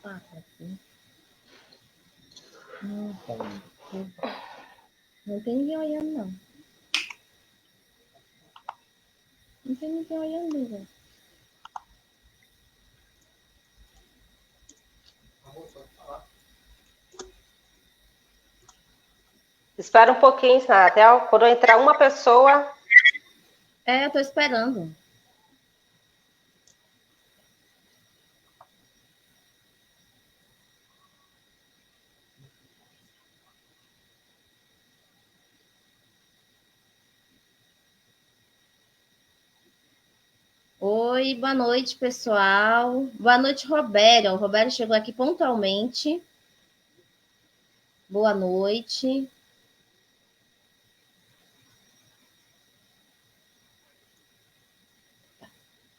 Ah, aqui. Não tem ninguém olhando, não. Não tem ninguém olhando, gente. Espera um pouquinho, até quando entrar uma pessoa. Eu tô esperando. Oi, boa noite, pessoal. Boa noite, Robério. O Robério chegou aqui pontualmente. Boa noite.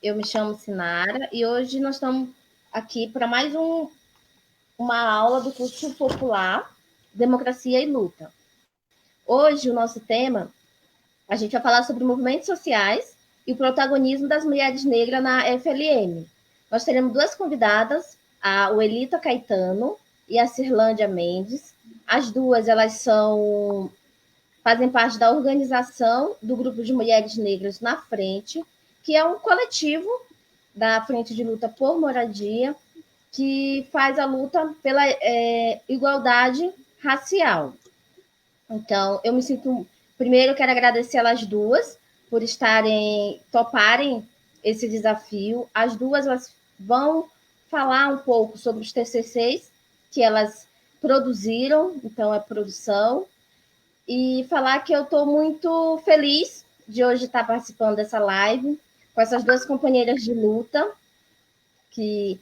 Eu me chamo Sinara e hoje nós estamos aqui para mais uma aula do curso popular Democracia e Luta. Hoje o nosso tema, a gente vai falar sobre movimentos sociais e o protagonismo das mulheres negras na FLN. Nós teremos duas convidadas, a Welita Caetano e a Cirlândia Mendes. As duas, fazem parte da organização do Grupo de Mulheres Negras na Frente, que é um coletivo da Frente de Luta por Moradia, que faz a luta pela igualdade racial. Então, eu me sinto. Primeiro, eu quero agradecer elas duas por toparem esse desafio. As duas elas vão falar um pouco sobre os TCCs que elas produziram, então é produção, e falar que eu estou muito feliz de hoje estar participando dessa live com essas duas companheiras de luta que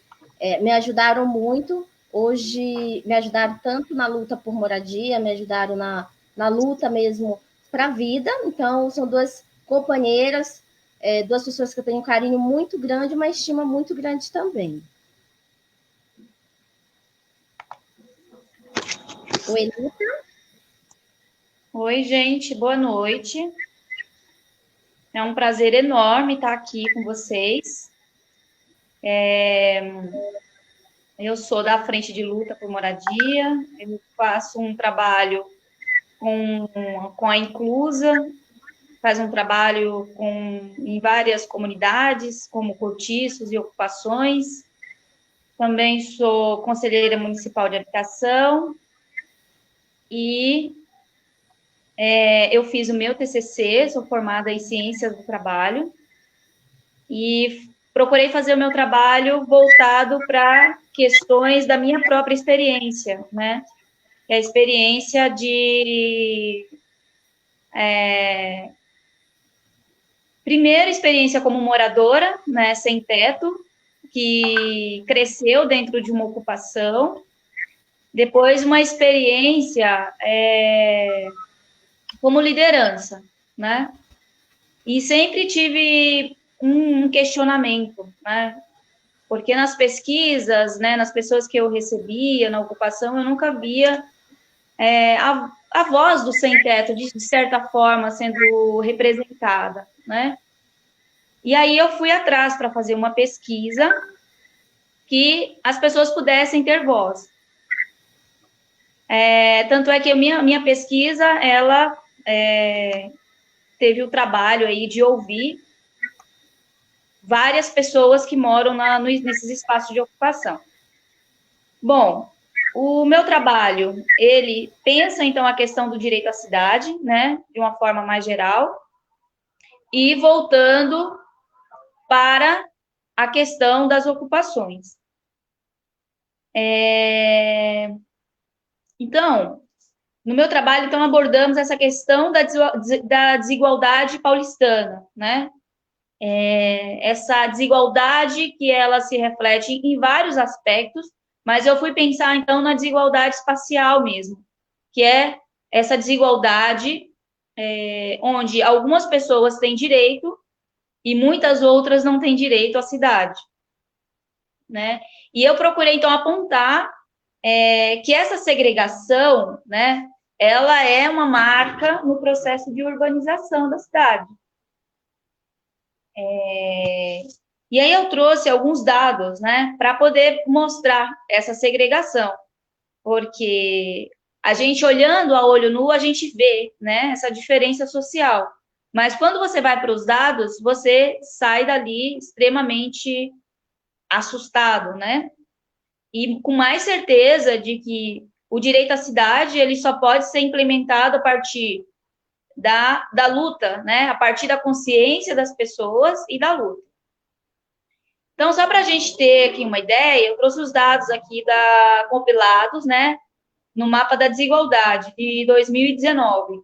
me ajudaram muito. Hoje me ajudaram tanto na luta por moradia, me ajudaram na luta mesmo para a vida. Então, são duas companheiras, duas pessoas que eu tenho um carinho muito grande, uma estima muito grande também. Oi, Luta. Oi, gente, boa noite. É um prazer enorme estar aqui com vocês. Eu sou da Frente de Luta por Moradia, eu faço um trabalho com a Inclusa, faz um trabalho em várias comunidades, como cortiços e ocupações. Também sou conselheira municipal de habitação e eu fiz o meu TCC, sou formada em Ciências do Trabalho e procurei fazer o meu trabalho voltado para questões da minha própria experiência, né? Que é a experiência de... primeira experiência como moradora, né, sem teto, que cresceu dentro de uma ocupação. Depois, uma experiência como liderança, né? E sempre tive um questionamento, né? Porque nas pesquisas, né, nas pessoas que eu recebia na ocupação, eu nunca via a voz do sem-teto, de certa forma, sendo representada, né? E aí eu fui atrás para fazer uma pesquisa que as pessoas pudessem ter voz. Tanto é que a minha pesquisa, ela teve o trabalho aí de ouvir várias pessoas que moram nesses espaços de ocupação. Bom, o meu trabalho, ele pensa, então, a questão do direito à cidade, né, de uma forma mais geral, e voltando para a questão das ocupações. Então, no meu trabalho, então, abordamos essa questão da desigualdade paulistana, né? Essa desigualdade que ela se reflete em vários aspectos, mas eu fui pensar, então, na desigualdade espacial mesmo, que é essa desigualdade onde algumas pessoas têm direito e muitas outras não têm direito à cidade, né? E eu procurei, então, apontar que essa segregação, né, ela é uma marca no processo de urbanização da cidade. E aí eu trouxe alguns dados, né, para poder mostrar essa segregação, porque a gente olhando a olho nu, a gente vê, né, essa diferença social. Mas quando você vai para os dados, você sai dali extremamente assustado, né? E com mais certeza de que o direito à cidade ele só pode ser implementado a partir da luta, né? A partir da consciência das pessoas e da luta. Então, só para a gente ter aqui uma ideia, eu trouxe os dados aqui compilados, né? No mapa da desigualdade de 2019,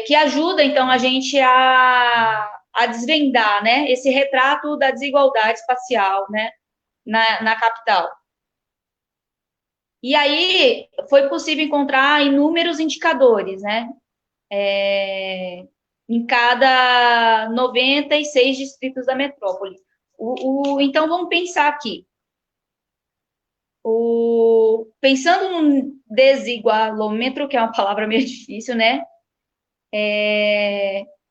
que ajuda, então, a gente a desvendar, né? Esse retrato da desigualdade espacial, né? Na capital. E aí foi possível encontrar inúmeros indicadores, né? Em cada 96 distritos da metrópole. Então, vamos pensar aqui. Pensando no desigualômetro, que é uma palavra meio difícil, né?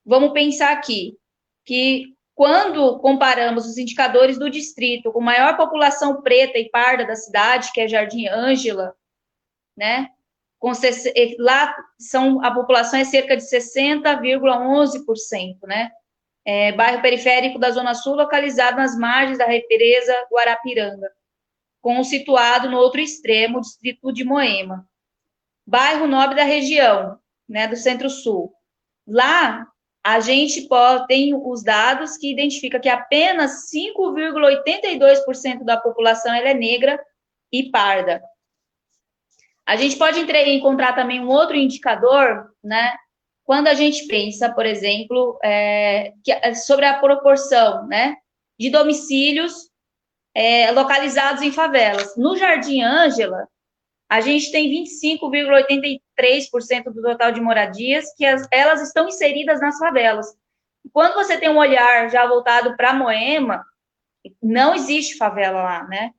Vamos pensar aqui que quando comparamos os indicadores do distrito com maior população preta e parda da cidade, que é Jardim Ângela, né? Lá a população é cerca de 60,11%, né? Bairro periférico da Zona Sul, localizado nas margens da represa Guarapiranga, situado no outro extremo, distrito de Moema. Bairro nobre da região, né, do Centro-Sul. Lá, a gente tem os dados que identificam que apenas 5,82% da população ela é negra e parda. A gente pode encontrar também um outro indicador, né? Quando a gente pensa, por exemplo, sobre a proporção, né, de domicílios localizados em favelas. No Jardim Ângela, a gente tem 25,83% do total de moradias que elas estão inseridas nas favelas. Quando você tem um olhar já voltado para Moema, não existe favela lá, né?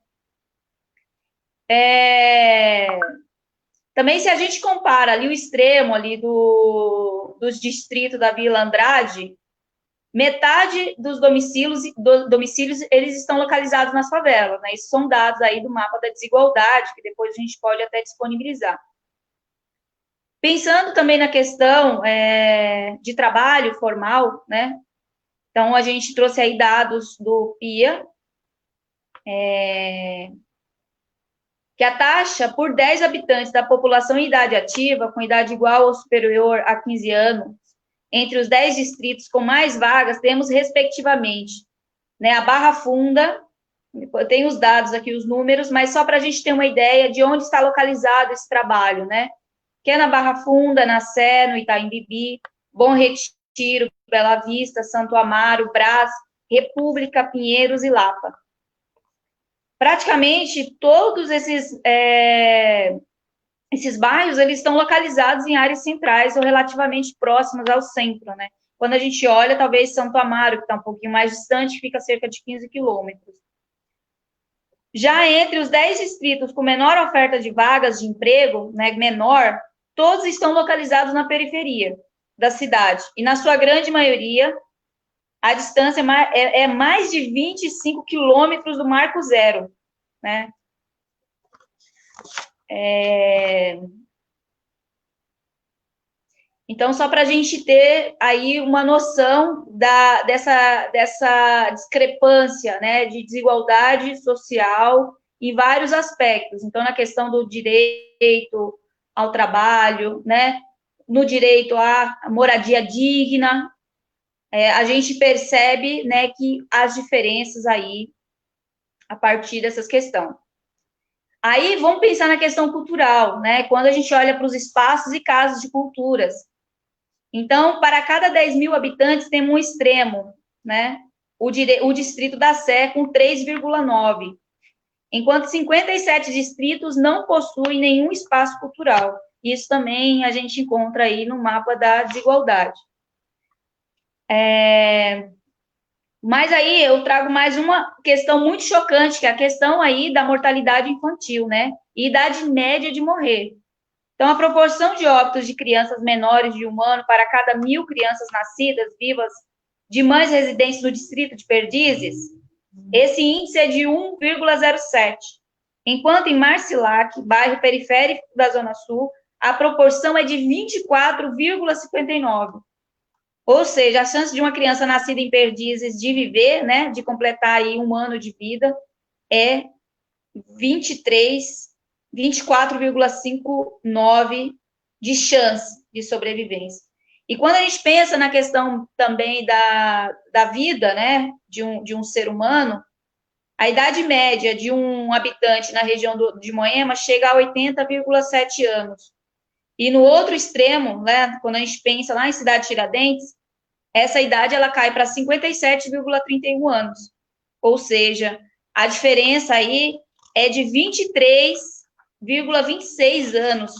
Também, se a gente compara ali o extremo ali dos distritos da Vila Andrade, metade dos domicílios eles estão localizados nas favelas, né? Isso são dados aí do mapa da desigualdade, que depois a gente pode até disponibilizar. Pensando também na questão de trabalho formal, né? Então, a gente trouxe aí dados do PIA, que a taxa por 10 habitantes da população em idade ativa, com idade igual ou superior a 15 anos, entre os 10 distritos com mais vagas, temos, respectivamente, né, a Barra Funda, eu tenho os dados aqui, os números, mas só para a gente ter uma ideia de onde está localizado esse trabalho, né? Que é na Barra Funda, na Sé, no Itaim Bibi, Bom Retiro, Bela Vista, Santo Amaro, Brás, República, Pinheiros e Lapa. Praticamente todos esses bairros, eles estão localizados em áreas centrais ou relativamente próximas ao centro, né? Quando a gente olha, talvez Santo Amaro, que está um pouquinho mais distante, fica a cerca de 15 quilômetros. Já entre os 10 distritos com menor oferta de vagas de emprego, né, menor, todos estão localizados na periferia da cidade. E, na sua grande maioria, a distância é mais de 25 quilômetros do marco zero, né? Então, só para a gente ter aí uma noção dessa discrepância, né, de desigualdade social em vários aspectos. Então, na questão do direito ao trabalho, né, no direito à moradia digna, a gente percebe, né, que as diferenças aí a partir dessas questões. Aí, vamos pensar na questão cultural, né, quando a gente olha para os espaços e casas de culturas. Então, para cada 10 mil habitantes, temos um extremo, né, o distrito da Sé, com 3,9, enquanto 57 distritos não possuem nenhum espaço cultural. Isso também a gente encontra aí no mapa da desigualdade. Mas aí eu trago mais uma questão muito chocante, que é a questão aí da mortalidade infantil, né? E idade média de morrer. Então, a proporção de óbitos de crianças menores de 1 ano para cada 1.000 crianças nascidas vivas de mães residentes no distrito de Perdizes, esse índice é de 1,07, enquanto em Marcilac, bairro periférico da Zona Sul, a proporção é de 24,59. Ou seja, a chance de uma criança nascida em Perdizes de viver, né, de completar aí 1 ano de vida, é 24,59 de chance de sobrevivência. E quando a gente pensa na questão também da vida, né, de um ser humano, a idade média de um habitante na região de Moema chega a 80,7 anos. E no outro extremo, né, quando a gente pensa lá em Cidade Tiradentes, essa idade ela cai para 57,31 anos. Ou seja, a diferença aí é de 23,26 anos,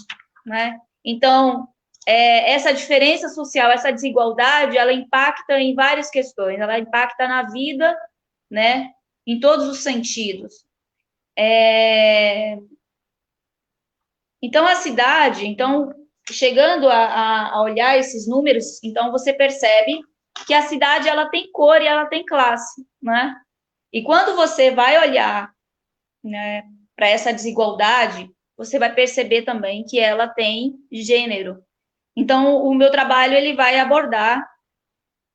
né? Então, essa diferença social, essa desigualdade, ela impacta em várias questões, ela impacta na vida, né, em todos os sentidos. Então, a cidade, então, chegando a olhar esses números, então você percebe que a cidade ela tem cor e ela tem classe, né? E quando você vai olhar, né, para essa desigualdade, você vai perceber também que ela tem gênero. Então, o meu trabalho ele vai abordar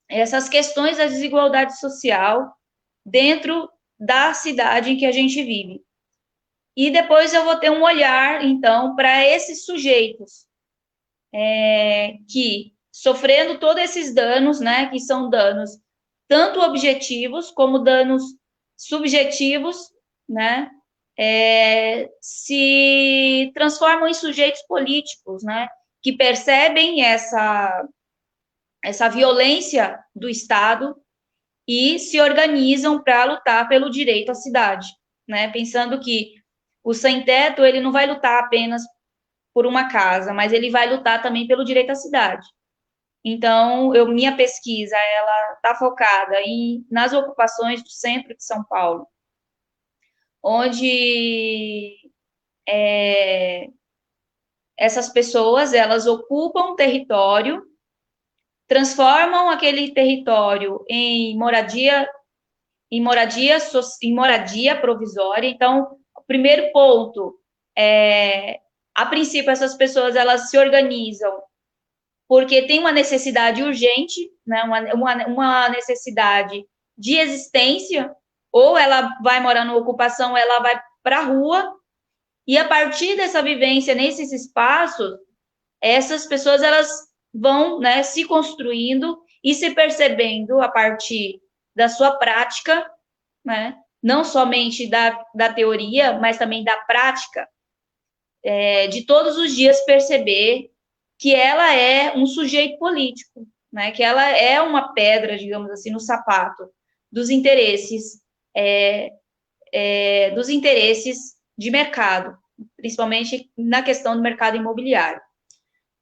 essas questões da desigualdade social dentro da cidade em que a gente vive. E depois eu vou ter um olhar, então, para esses sujeitos que, sofrendo todos esses danos, né, que são danos tanto objetivos como danos subjetivos, né, se transformam em sujeitos políticos, né, que percebem essa violência do Estado e se organizam para lutar pelo direito à cidade, né, pensando que o sem-teto, ele não vai lutar apenas por uma casa, mas ele vai lutar também pelo direito à cidade. Então, minha pesquisa, ela está focada nas ocupações do centro de São Paulo, onde essas pessoas, elas ocupam território, transformam aquele território em moradia provisória. Então, o primeiro ponto a princípio, essas pessoas, elas se organizam porque tem uma necessidade urgente, né, uma necessidade de existência, ou ela vai morar numa ocupação, ela vai para a rua, e a partir dessa vivência nesses espaços, essas pessoas, elas vão, né, se construindo e se percebendo a partir da sua prática, né, não somente da teoria, mas também da prática, de todos os dias perceber que ela é um sujeito político, né, que ela é uma pedra, digamos assim, no sapato dos interesses de mercado, principalmente na questão do mercado imobiliário.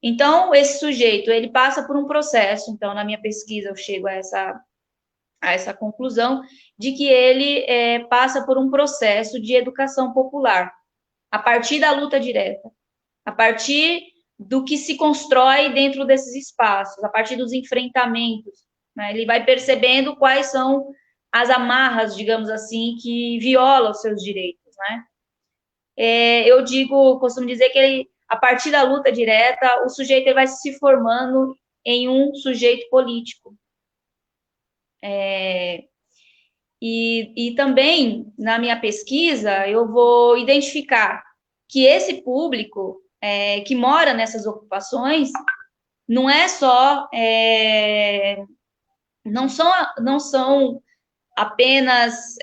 Então, esse sujeito, ele passa por um processo, então, na minha pesquisa, eu chego a essa conclusão, de que ele passa por um processo de educação popular, a partir da luta direta, a partir do que se constrói dentro desses espaços, a partir dos enfrentamentos, né? Ele vai percebendo quais são as amarras, digamos assim, que violam os seus direitos, né? Eu costumo dizer que a partir da luta direta, o sujeito ele vai se formando em um sujeito político. E também, na minha pesquisa, eu vou identificar que esse público que mora nessas ocupações não é só, não são apenas,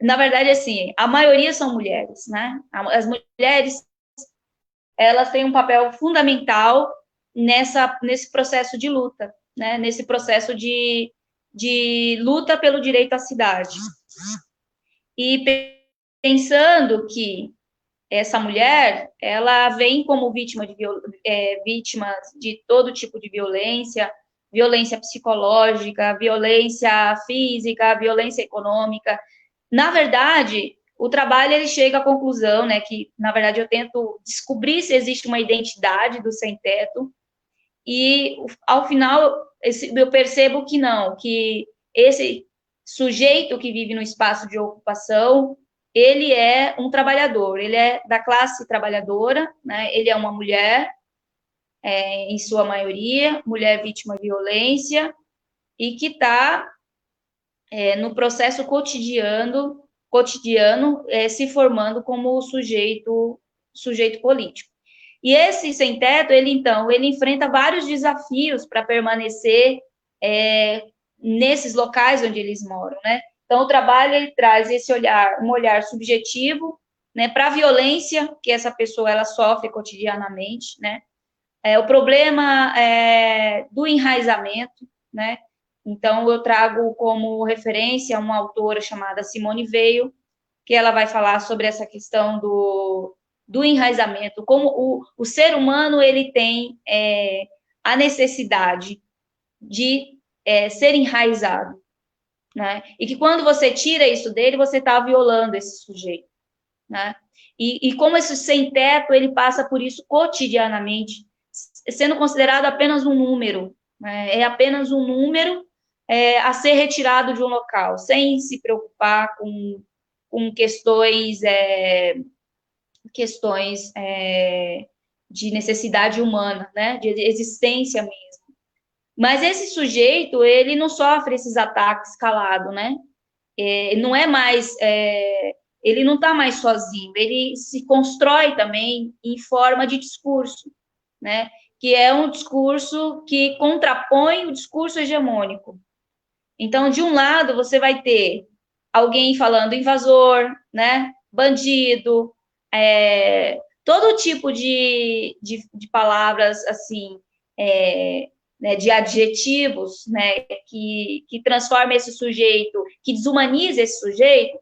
na verdade, assim, a maioria são mulheres, né? As mulheres, elas têm um papel fundamental nesse processo de luta, né? Nesse processo de luta pelo direito à cidade. E pensando que essa mulher, ela vem como vítima de todo tipo de violência, violência psicológica, violência física, violência econômica. Na verdade, o trabalho ele chega à conclusão, né, que, na verdade, eu tento descobrir se existe uma identidade do sem-teto, e ao final eu percebo que não, que esse sujeito que vive no espaço de ocupação, ele é um trabalhador, ele é da classe trabalhadora, né? Ele é uma mulher, em sua maioria, mulher vítima de violência, e que está no processo cotidiano se formando como sujeito político. E esse sem-teto, ele enfrenta vários desafios para permanecer nesses locais onde eles moram, né? Então, o trabalho, ele traz um olhar subjetivo, né, para a violência que essa pessoa, ela sofre cotidianamente, né? O problema do enraizamento, né? Então, eu trago como referência uma autora chamada Simone Weil, que ela vai falar sobre essa questão do enraizamento, como o ser humano, ele tem a necessidade de ser enraizado, né? E que quando você tira isso dele, você está violando esse sujeito, né? E como esse sem-teto, ele passa por isso cotidianamente, sendo considerado apenas um número, né? É apenas um número a ser retirado de um local, sem se preocupar com questões de necessidade humana, né? De existência mesmo. Mas esse sujeito, ele não sofre esses ataques calado, né? Não é mais, ele não está mais sozinho, ele se constrói também em forma de discurso, né? Que é um discurso que contrapõe o discurso hegemônico. Então, de um lado, você vai ter alguém falando invasor, né? Bandido, todo tipo de palavras, assim, né, de adjetivos, né, que transforma esse sujeito, que desumaniza esse sujeito,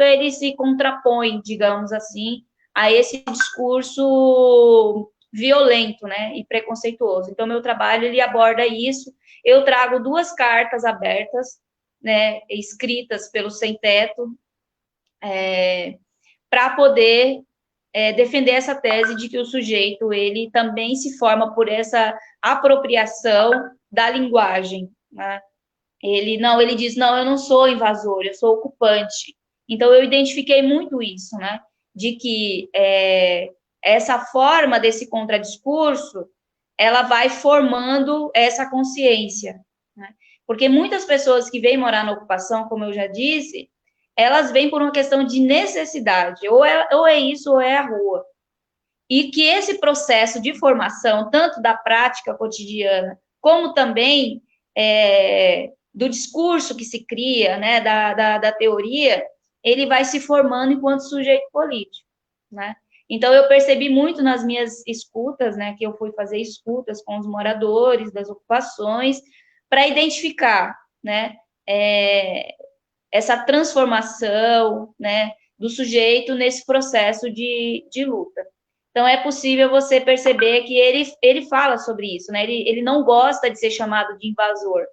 ele se contrapõe, digamos assim, a esse discurso violento, né, e preconceituoso. Então, meu trabalho, ele aborda isso. Eu trago 2 cartas abertas, né, escritas pelo sem-teto, para poder defender essa tese de que o sujeito, ele também se forma por essa apropriação da linguagem, né? Ele diz, não, eu não sou invasor, eu sou ocupante. Então, eu identifiquei muito isso, né? De que essa forma desse contradiscurso, ela vai formando essa consciência, né? Porque muitas pessoas que vêm morar na ocupação, como eu já disse, elas vêm por uma questão de necessidade, ou é isso, ou é a rua. E que esse processo de formação, tanto da prática cotidiana, como também do discurso que se cria, né, da teoria, ele vai se formando enquanto sujeito político, né? Então, eu percebi muito nas minhas escutas, né, que eu fui fazer escutas com os moradores das ocupações, para identificar, né, essa transformação, né, do sujeito nesse processo de luta. Então, é possível você perceber que ele fala sobre isso, né? Ele não gosta de ser chamado de invasor.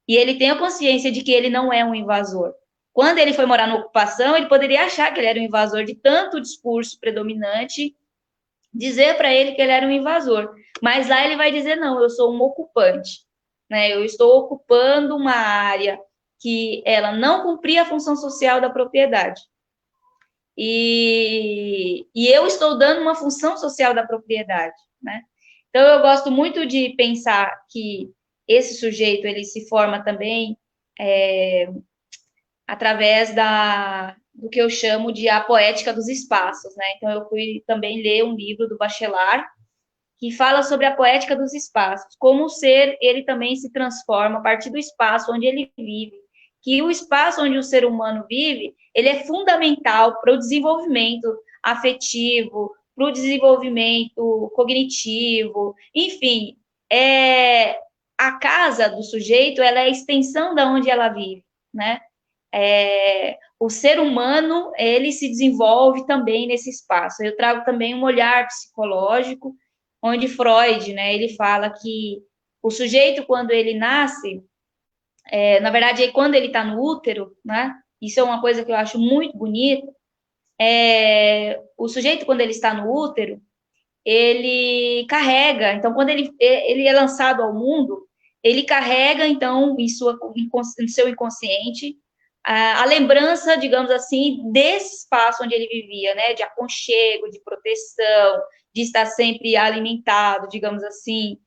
E ele tem a consciência de que ele não é um invasor. Quando ele foi morar na ocupação, ele poderia achar que ele era um invasor, de tanto discurso predominante dizer para ele que ele era um invasor. Mas lá ele vai dizer, não, eu sou um ocupante, né? Eu estou ocupando uma área que ela não cumpria a função social da propriedade. E eu estou dando uma função social da propriedade, né? Então, eu gosto muito de pensar que esse sujeito, ele se forma também através do que eu chamo de a poética dos espaços, né? Então, eu fui também ler um livro do Bachelard, que fala sobre a poética dos espaços, como o ser, ele também se transforma a partir do espaço onde ele vive, que o espaço onde o ser humano vive, ele é fundamental para o desenvolvimento afetivo, para o desenvolvimento cognitivo, enfim, a casa do sujeito, ela é a extensão da onde ela vive, né? O ser humano, ele se desenvolve também nesse espaço. Eu trago também um olhar psicológico, onde Freud, né, ele fala que o sujeito, quando ele nasce, na verdade, quando ele está no útero, né, isso é uma coisa que eu acho muito bonita, o sujeito, quando ele está no útero, ele carrega, então, quando ele é lançado ao mundo, ele carrega, então, em seu inconsciente, a lembrança, digamos assim, desse espaço onde ele vivia, né, de aconchego, de proteção, de estar sempre alimentado, digamos assim.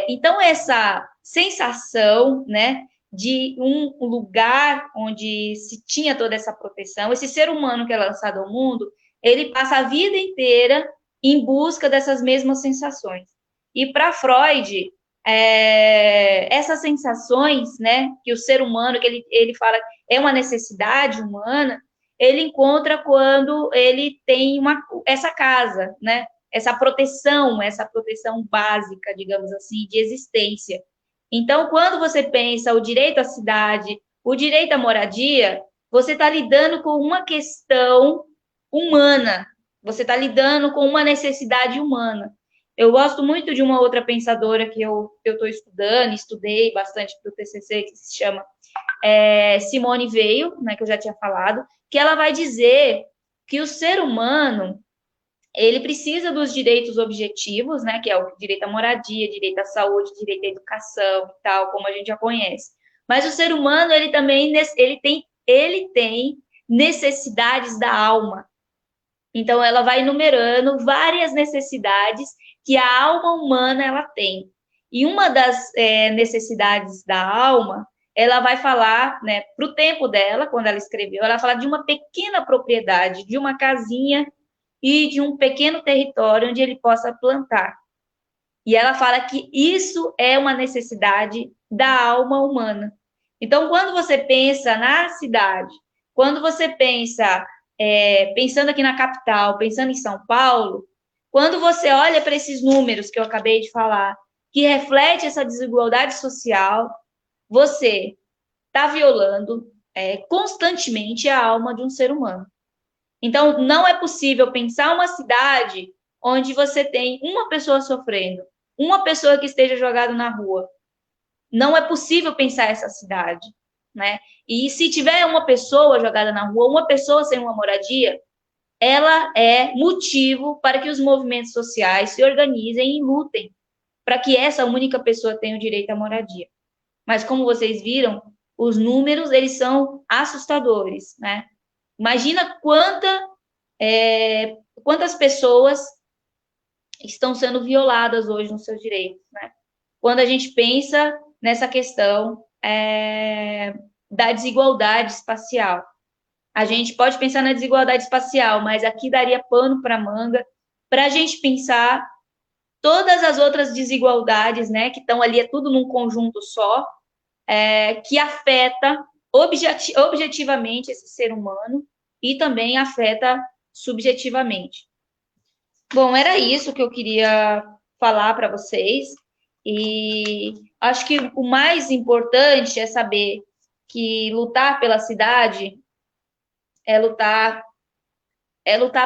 Então, essa sensação, né, de um lugar onde se tinha toda essa proteção, esse ser humano que é lançado ao mundo, ele passa a vida inteira em busca dessas mesmas sensações. E para Freud, essas sensações, né, que o ser humano, que ele fala é uma necessidade humana, ele encontra quando ele tem essa casa, né, essa proteção básica, digamos assim, de existência. Então, quando você pensa o direito à cidade, o direito à moradia, você está lidando com uma questão humana, você está lidando com uma necessidade humana. Eu gosto muito de uma outra pensadora que eu estou estudando, estudei bastante para o TCC, que se chama Simone Weil, né, que eu já tinha falado, que ela vai dizer que o ser humano ele precisa dos direitos objetivos, né, que é o direito à moradia, direito à saúde, direito à educação e tal, como a gente já conhece. Mas o ser humano, ele também ele tem necessidades da alma. Então, ela vai enumerando várias necessidades que a alma humana ela tem. E uma das necessidades da alma, ela vai falar, né, para o tempo dela, quando ela escreveu, ela fala de uma pequena propriedade, de uma casinha e de um pequeno território onde ele possa plantar. E ela fala que isso é uma necessidade da alma humana. Então, quando você pensa na cidade, quando você pensa, pensando aqui na capital, pensando em São Paulo, quando você olha para esses números que eu acabei de falar, que reflete essa desigualdade social, você está violando constantemente a alma de um ser humano. Então, não é possível pensar uma cidade onde você tem uma pessoa sofrendo, uma pessoa que esteja jogada na rua. Não é possível pensar essa cidade, né? E se tiver uma pessoa jogada na rua, uma pessoa sem uma moradia, ela é motivo para que os movimentos sociais se organizem e lutem para que essa única pessoa tenha o direito à moradia. Mas como vocês viram, os números eles são assustadores, né? Imagina quantas pessoas estão sendo violadas hoje nos seus direitos, né? Quando a gente pensa nessa questão da desigualdade espacial. A gente pode pensar na desigualdade espacial, mas aqui daria pano para manga para a gente pensar todas as outras desigualdades, né, que estão ali, é tudo num conjunto só, que afeta objetivamente esse ser humano e também afeta subjetivamente. Bom, era isso que eu queria falar para vocês. E acho que o mais importante é saber que lutar pela cidade é lutar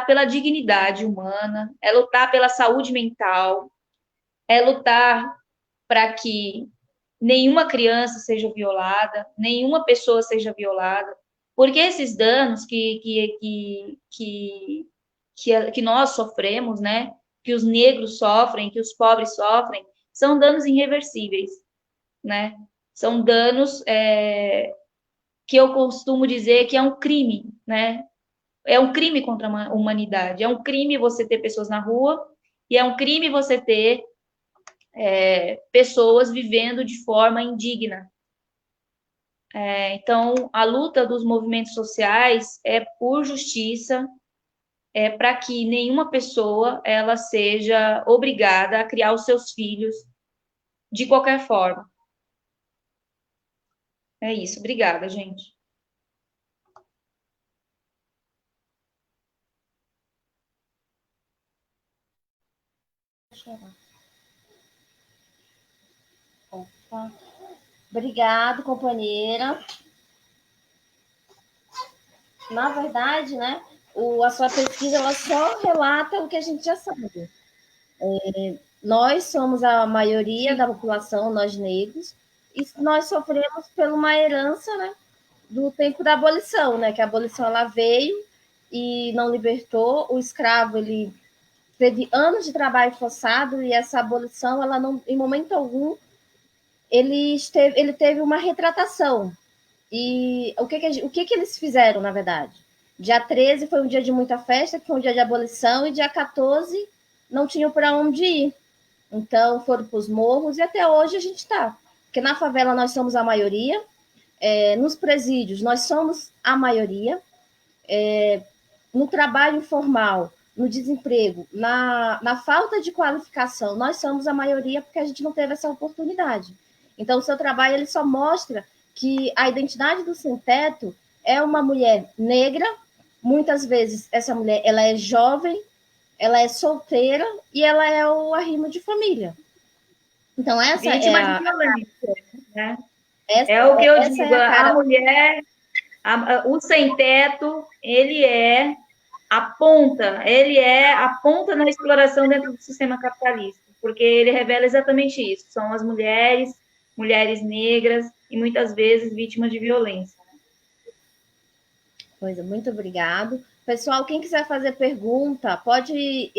pela dignidade humana, é lutar pela saúde mental, é lutar para que nenhuma criança seja violada, nenhuma pessoa seja violada, porque esses danos que nós sofremos, né, que os negros sofrem, que os pobres sofrem, são danos irreversíveis, né? São danos que eu costumo dizer que é um crime, né? É um crime contra a humanidade. É um crime você ter pessoas na rua e é um crime você ter pessoas vivendo de forma indigna. Então, a luta dos movimentos sociais é por justiça, para que nenhuma pessoa ela seja obrigada a criar os seus filhos de qualquer forma. É isso. Obrigada, gente. Opa. Obrigado, companheira. Na verdade, né, a sua pesquisa ela só relata o que a gente já sabe. Nós somos a maioria da população, nós negros, e nós sofremos por uma herança, né, do tempo da abolição, né, que a abolição ela veio e não libertou, o escravo ele teve anos de trabalho forçado e essa abolição, ela não, em momento algum, ele teve uma retratação. E o que eles fizeram, na verdade? Dia 13 foi um dia de muita festa, que foi um dia de abolição, e dia 14 não tinham para onde ir. Então foram para os morros e até hoje a gente está. Porque na favela nós somos a maioria, nos presídios nós somos a maioria, no trabalho informal, no desemprego, na falta de qualificação, nós somos a maioria porque a gente não teve essa oportunidade. Então, o seu trabalho ele só mostra que a identidade do sem-teto é uma mulher negra, muitas vezes essa mulher ela é jovem, ela é solteira e ela é o arrimo de família. Então, essa vítima é a... de violência, né? Essa, é o que eu digo, é a mulher, o sem-teto, ele é a ponta na exploração dentro do sistema capitalista, porque ele revela exatamente isso, são as mulheres negras e muitas vezes vítimas de violência. Pois é, muito obrigado. Pessoal, quem quiser fazer pergunta, pode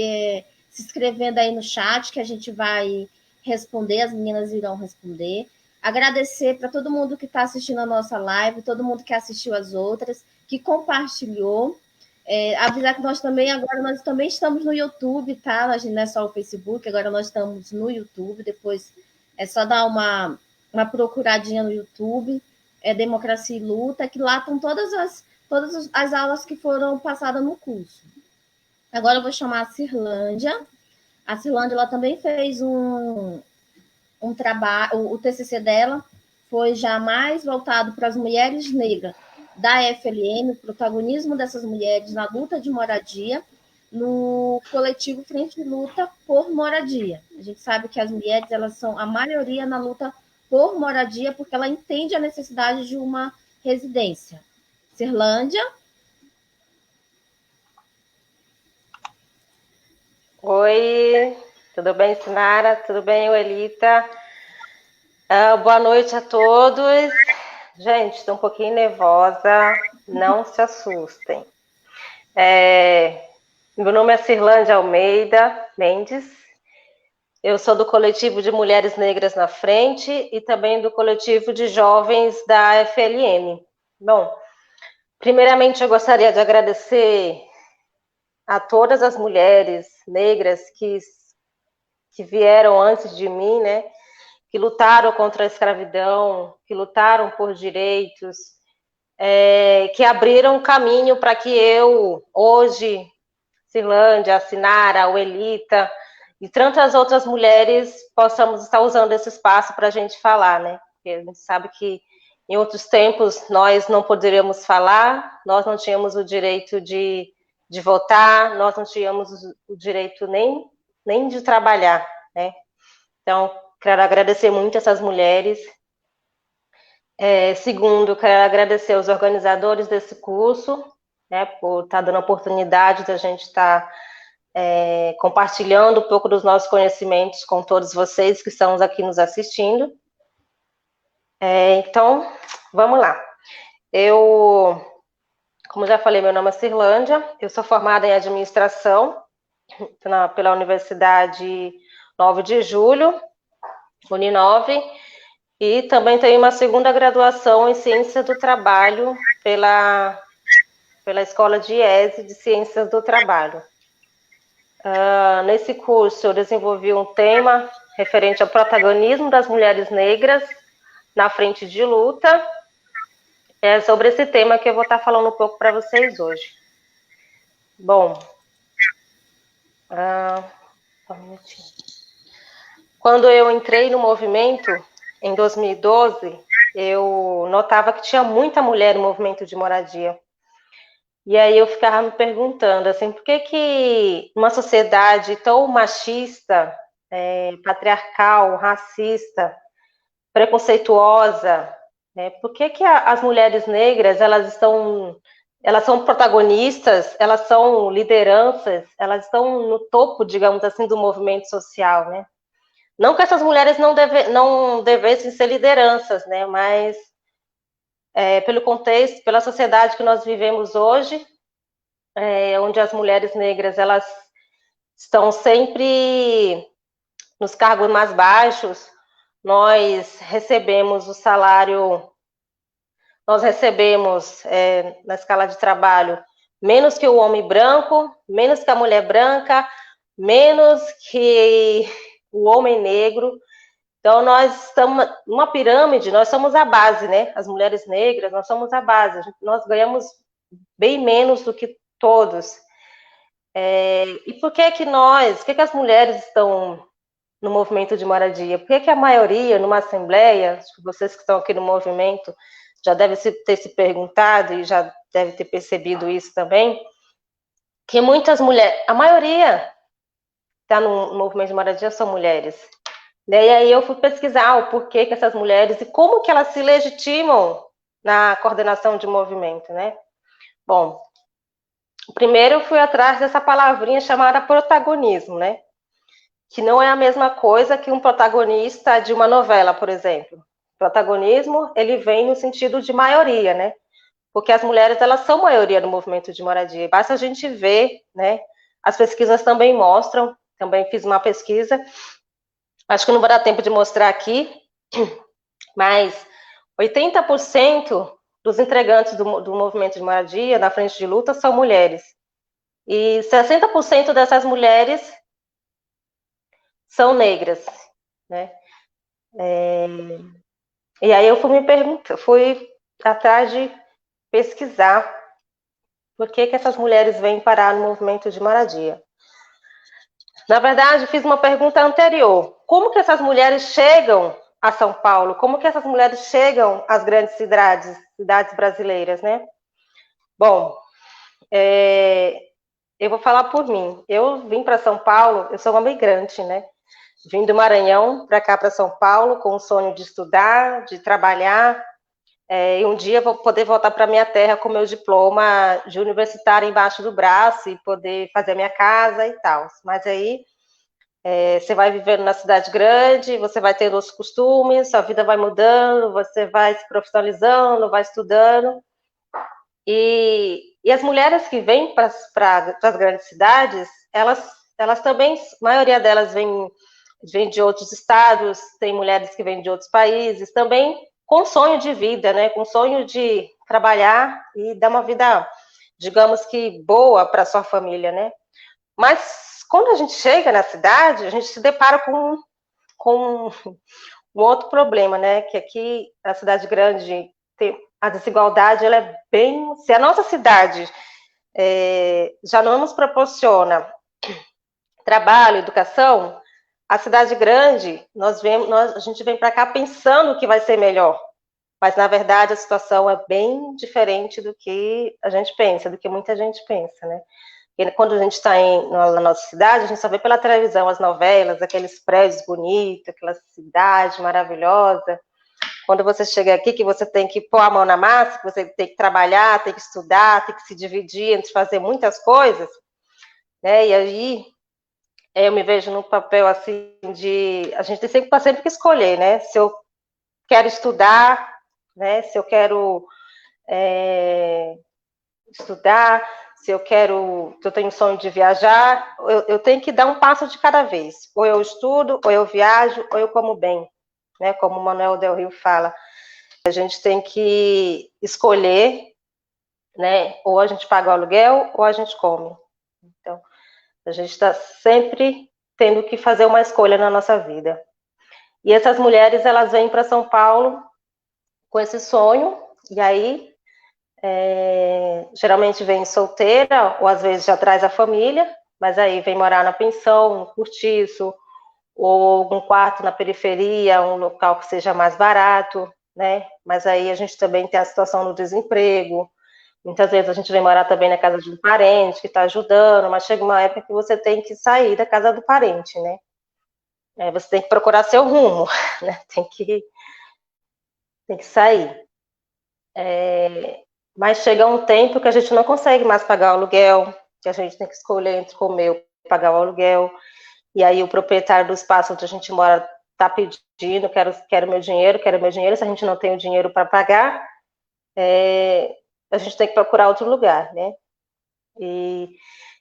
se inscrevendo aí no chat, que a gente vai responder, as meninas irão responder. Agradecer para todo mundo que está assistindo a nossa live, todo mundo que assistiu as outras, que compartilhou. Avisar que nós também estamos no YouTube, tá? A gente não é só o Facebook, agora nós estamos no YouTube, depois é só dar uma procuradinha no YouTube, Democracia e Luta, que lá estão todas as aulas que foram passadas no curso. Agora eu vou chamar a Cirlândia. A Cirlândia ela também fez um trabalho, o TCC dela foi já mais voltado para as mulheres negras da FLN, o protagonismo dessas mulheres na luta de moradia, no coletivo Frente de Luta por Moradia. A gente sabe que as mulheres elas são a maioria na luta por moradia, porque ela entende a necessidade de uma residência. Cirlândia. Oi, tudo bem, Sinara? Tudo bem, Elita? Boa noite a todos. Gente, estou um pouquinho nervosa, não se assustem. Meu nome é Cirlândia Almeida Mendes, eu sou do coletivo de Mulheres Negras na Frente e também do coletivo de jovens da FLM. Bom, primeiramente eu gostaria de agradecer a todas as mulheres negras que vieram antes de mim, né? Que lutaram contra a escravidão, que lutaram por direitos, que abriram caminho para que eu, hoje, Cirlândia, a Sinara, a Uelita e tantas outras mulheres possamos estar usando esse espaço para a gente falar, né? Porque a gente sabe que em outros tempos nós não poderíamos falar, nós não tínhamos o direito de votar, nós não tínhamos o direito nem de trabalhar, né? Então, quero agradecer muito essas mulheres. Segundo, quero agradecer os organizadores desse curso, né, por estar dando a oportunidade da gente estar compartilhando um pouco dos nossos conhecimentos com todos vocês que estão aqui nos assistindo. Então, vamos lá. Como já falei, meu nome é Cirlândia, eu sou formada em administração pela Universidade 9 de Julho, Uninove, e também tenho uma segunda graduação em Ciência do Trabalho pela Escola de IESE de Ciências do Trabalho. Nesse curso, eu desenvolvi um tema referente ao protagonismo das mulheres negras na frente de luta. É sobre esse tema que eu vou estar falando um pouco para vocês hoje. Bom, só um minutinho. Quando eu entrei no movimento, em 2012, eu notava que tinha muita mulher no movimento de moradia. E aí eu ficava me perguntando, assim, por que uma sociedade tão machista, patriarcal, racista, preconceituosa, por que as mulheres negras, elas são protagonistas, elas são lideranças, elas estão no topo, digamos assim, do movimento social, né? Não que essas mulheres não devessem ser lideranças, né? Mas pelo contexto, pela sociedade que nós vivemos hoje, onde as mulheres negras elas estão sempre nos cargos mais baixos. Nós recebemos o salário, nós recebemos na escala de trabalho menos que o homem branco, menos que a mulher branca, menos que o homem negro. Então, nós estamos numa pirâmide, nós somos a base, né? As mulheres negras, nós somos a base. Nós ganhamos bem menos do que todos. E por que que as mulheres estão no movimento de moradia? Por que que a maioria, numa assembleia, vocês que estão aqui no movimento, já devem ter se perguntado e já devem ter percebido isso também, que muitas mulheres, a maioria está no movimento de moradia são mulheres. E aí eu fui pesquisar o porquê que essas mulheres e como que elas se legitimam na coordenação de movimento, né? Bom, primeiro eu fui atrás dessa palavrinha chamada protagonismo, né? Que não é a mesma coisa que um protagonista de uma novela, por exemplo. Protagonismo, ele vem no sentido de maioria, né? Porque as mulheres, elas são maioria no movimento de moradia. Basta a gente ver, né? As pesquisas também mostram, também fiz uma pesquisa, acho que não vai dar tempo de mostrar aqui, mas 80% dos integrantes do movimento de moradia, na frente de luta, são mulheres. E 60% dessas mulheres são negras, né? E aí eu fui atrás de pesquisar por que essas mulheres vêm parar no movimento de moradia. Na verdade, fiz uma pergunta anterior. Como que essas mulheres chegam a São Paulo? Como que essas mulheres chegam às grandes cidades brasileiras, né? Bom, eu vou falar por mim. Eu vim para São Paulo, eu sou uma migrante, né? Vim do Maranhão para cá, para São Paulo, com o sonho de estudar, de trabalhar, e um dia vou poder voltar para minha terra com meu diploma de universitária embaixo do braço e poder fazer a minha casa e tal. Mas aí você vai vivendo na cidade grande, você vai tendo os costumes, sua vida vai mudando, você vai se profissionalizando, vai estudando. E as mulheres que vêm para as grandes cidades, elas também, a maioria delas vem de outros estados, tem mulheres que vêm de outros países, também com sonho de vida, né? Com sonho de trabalhar e dar uma vida, digamos que boa para sua família, né? Mas quando a gente chega na cidade, a gente se depara com um outro problema, né? Que aqui na cidade grande a desigualdade ela é bem. Se a nossa cidade já não nos proporciona trabalho, educação, a cidade grande, a gente vem para cá pensando que vai ser melhor, mas na verdade a situação é bem diferente do que a gente pensa, do que muita gente pensa, né? E quando a gente está na nossa cidade, a gente só vê pela televisão as novelas, aqueles prédios bonitos, aquela cidade maravilhosa. Quando você chega aqui, que você tem que pôr a mão na massa, que você tem que trabalhar, tem que estudar, tem que se dividir entre fazer muitas coisas, né? E aí eu me vejo num papel assim de... A gente tem sempre que escolher, né? Se eu quero estudar, né? Se eu quero estudar, se eu tenho sonho de viajar, eu tenho que dar um passo de cada vez. Ou eu estudo, ou eu viajo, ou eu como bem, né? Como o Manuel Del Rio fala. A gente tem que escolher, né? Ou a gente paga o aluguel, ou a gente come. Então, a gente está sempre tendo que fazer uma escolha na nossa vida. E essas mulheres, elas vêm para São Paulo com esse sonho, e aí, geralmente vem solteira, ou às vezes já traz a família, mas aí vem morar na pensão, no cortiço, ou um quarto na periferia, um local que seja mais barato, né? Mas aí a gente também tem a situação do desemprego. Muitas vezes a gente vem morar também na casa de um parente que está ajudando, mas chega uma época que você tem que sair da casa do parente, né? Você tem que procurar seu rumo, né? Tem que sair. Mas chega um tempo que a gente não consegue mais pagar o aluguel, que a gente tem que escolher entre comer ou pagar o aluguel. E aí o proprietário do espaço onde a gente mora está pedindo, quero meu dinheiro. Se a gente não tem o dinheiro para pagar, a gente tem que procurar outro lugar, né?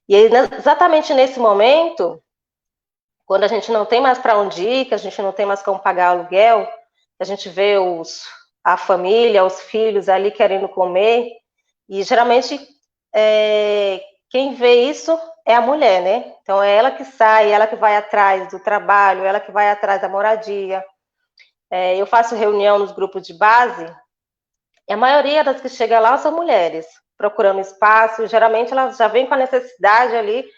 E aí, exatamente nesse momento, quando a gente não tem mais para onde ir, que a gente não tem mais como pagar aluguel, a gente vê a família, os filhos ali querendo comer, e geralmente quem vê isso é a mulher, né? Então é ela que sai, ela que vai atrás do trabalho, ela que vai atrás da moradia. Eu faço reunião nos grupos de base, e a maioria das que chegam lá são mulheres, procurando espaço, geralmente elas já vêm com a necessidade ali,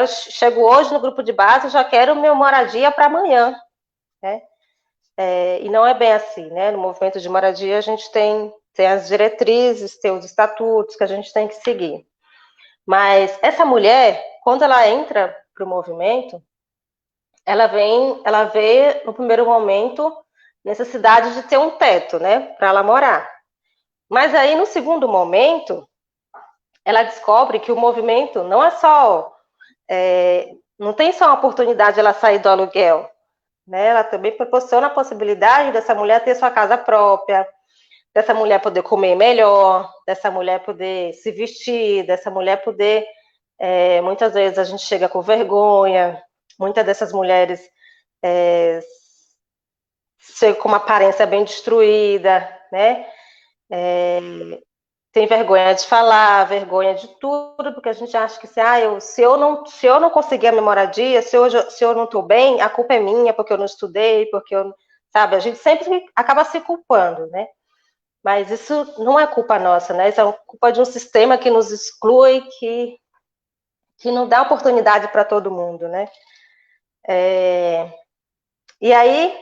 chego hoje no grupo de base, já quero minha moradia para amanhã, né? E não é bem assim, né? No movimento de moradia a gente tem as diretrizes, tem os estatutos que a gente tem que seguir. Mas essa mulher, quando ela entra para o movimento, ela vê no primeiro momento necessidade de ter um teto, né, para ela morar. Mas aí no segundo momento, ela descobre que o movimento não é só, não tem só uma oportunidade de ela sair do aluguel, né? Ela também proporciona a possibilidade dessa mulher ter sua casa própria, dessa mulher poder comer melhor, dessa mulher poder se vestir, dessa mulher poder... muitas vezes a gente chega com vergonha, muitas dessas mulheres chegam com uma aparência bem destruída, né? Tem vergonha de falar, vergonha de tudo, porque a gente acha que se eu não conseguir a minha moradia, se eu não estou bem, a culpa é minha, porque eu não estudei, porque eu... Sabe, a gente sempre acaba se culpando, né? Mas isso não é culpa nossa, né? Isso é culpa de um sistema que nos exclui, que não dá oportunidade para todo mundo, né? E aí,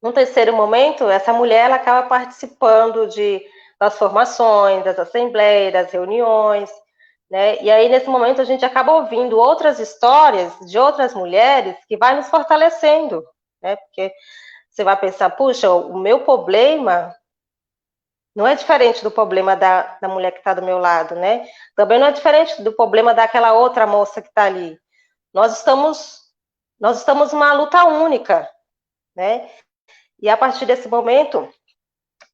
no terceiro momento, essa mulher ela acaba participando das formações, das assembleias, das reuniões, né? E aí, nesse momento, a gente acaba ouvindo outras histórias de outras mulheres que vai nos fortalecendo, né? Porque você vai pensar, puxa, o meu problema não é diferente do problema da mulher que está do meu lado, né? Também não é diferente do problema daquela outra moça que está ali. Nós estamos numa luta única, né? E a partir desse momento,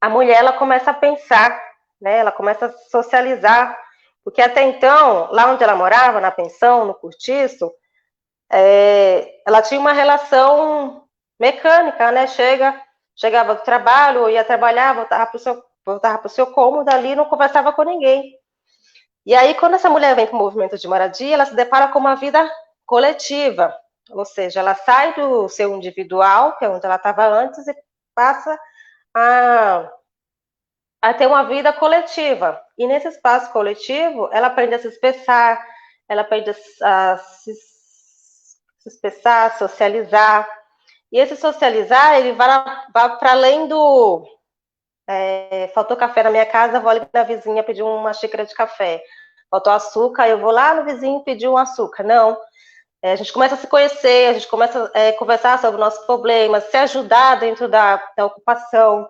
a mulher ela começa a pensar, né? Ela começa a socializar, porque até então, lá onde ela morava, na pensão, no cortiço, ela tinha uma relação mecânica, né? Chegava do trabalho, ia trabalhar, voltava para o seu cômodo ali, não conversava com ninguém. E aí, quando essa mulher vem para o movimento de moradia, ela se depara com uma vida coletiva, ou seja, ela sai do seu individual, que é onde ela estava antes, e passa a ter uma vida coletiva. E nesse espaço coletivo, ela aprende a se expressar, ela aprende a se expressar, socializar. E esse socializar, ele vai para além do... faltou café na minha casa, vou ali na vizinha pedir uma xícara de café. Faltou açúcar, eu vou lá no vizinho pedir um açúcar. Não. A gente começa a se conhecer, a gente começa a conversar sobre nossos problemas, se ajudar dentro da ocupação.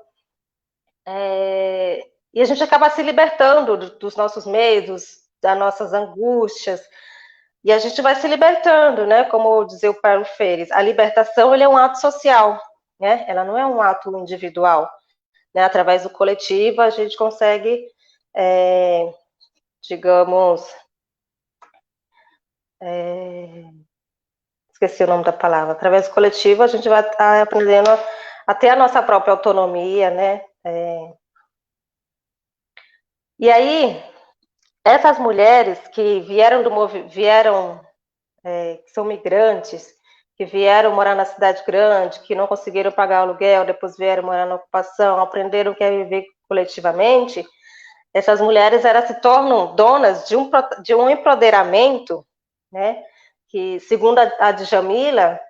E a gente acaba se libertando dos nossos medos, das nossas angústias. E a gente vai se libertando, né? Como dizia o Paulo Freire, a libertação ele é um ato social, né? Ela não é um ato individual. Né? Através do coletivo, a gente consegue, digamos... esqueci o nome da palavra. Através do coletivo, a gente vai aprendendo a ter a nossa própria autonomia, né? E aí, essas mulheres que que são migrantes, que vieram morar na cidade grande, que não conseguiram pagar aluguel, depois vieram morar na ocupação, aprenderam que é viver coletivamente, essas mulheres elas se tornam donas de um empoderamento, né? Que, segundo a Djamila